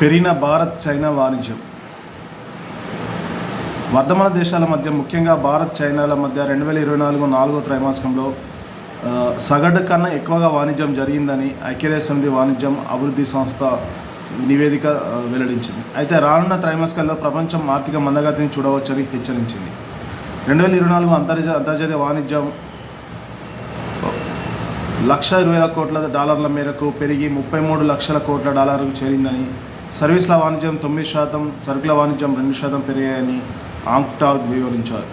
పెరిగిన భారత్ చైనా వాణిజ్యం. వర్ధమాన దేశాల మధ్య ముఖ్యంగా భారత్ చైనాల మధ్య 2024 నాలుగో త్రైమాసికంలో సగటు కన్నా ఎక్కువగా వాణిజ్యం జరిగిందని ఐక్యరాజ్యసమితి వాణిజ్యం అభివృద్ధి సంస్థ నివేదిక వెల్లడించింది. అయితే రానున్న త్రైమాసికాల్లో ప్రపంచం ఆర్థిక మందగతిని చూడవచ్చని హెచ్చరించింది. 2024 అంతర్జాతీయ వాణిజ్యం $1,20,000 కోట్ల మేరకు పెరిగి $33 లక్షల కోట్ల చేరిందని, సర్వీసుల వాణిజ్యం 9%, సరుకుల వాణిజ్యం 2% పెరిగాయని ఆంక్టాగ్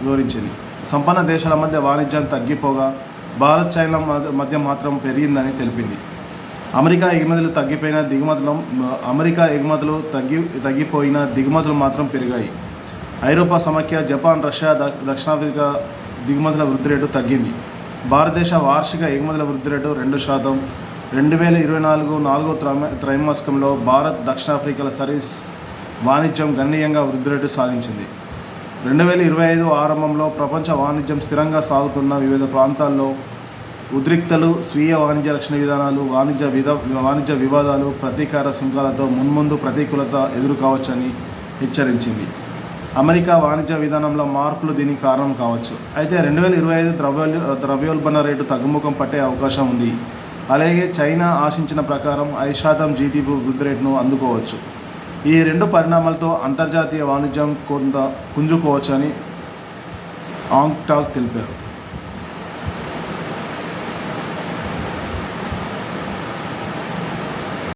వివరించింది. సంపన్న దేశాల మధ్య వాణిజ్యం తగ్గిపోగా భారత్ చైనా మధ్య మాత్రం పెరిగిందని తెలిపింది. అమెరికా ఎగుమతులు తగ్గిపోయిన దిగుమతులు మాత్రం పెరిగాయి. ఐరోపా సమాఖ్య, జపాన్, రష్యా, దక్షిణాఫ్రికా దిగుమతుల వృద్ధి రేటు తగ్గింది. భారతదేశ వార్షిక ఎగుమతుల వృద్ధి రేటు 2%. 2024 నాలుగో త్రైమాసికంలో భారత్ దక్షిణాఫ్రికాల సర్వీస్ వాణిజ్యం గణనీయంగా వృద్ధి రేటు సాధించింది. 2025 ఆరంభంలో ప్రపంచ వాణిజ్యం స్థిరంగా సాగుతున్న వివిధ ప్రాంతాల్లో ఉద్రిక్తలు, స్వీయ వాణిజ్య రక్షణ విధానాలు, వాణిజ్య వివాదాలు, ప్రతీకార సుంకాలతో మున్ముందు ప్రతికూలత ఎదురుకావచ్చని హెచ్చరించింది. అమెరికా వాణిజ్య విధానంలో మార్పులు దీనికి కారణం కావచ్చు. అయితే 2025 ద్రవ్యోల్బణ రేటు తగ్గుముఖం పట్టే అవకాశం ఉంది. అలాగే చైనా ఆశించిన ప్రకారం 5% జీడీపీ వృద్ధి రేటును అందుకోవచ్చు. ఈ రెండు పరిణామాలతో అంతర్జాతీయ వాణిజ్యం కొంత పుంజుకోవచ్చని ఆంక్టాగ్ తెలిపారు.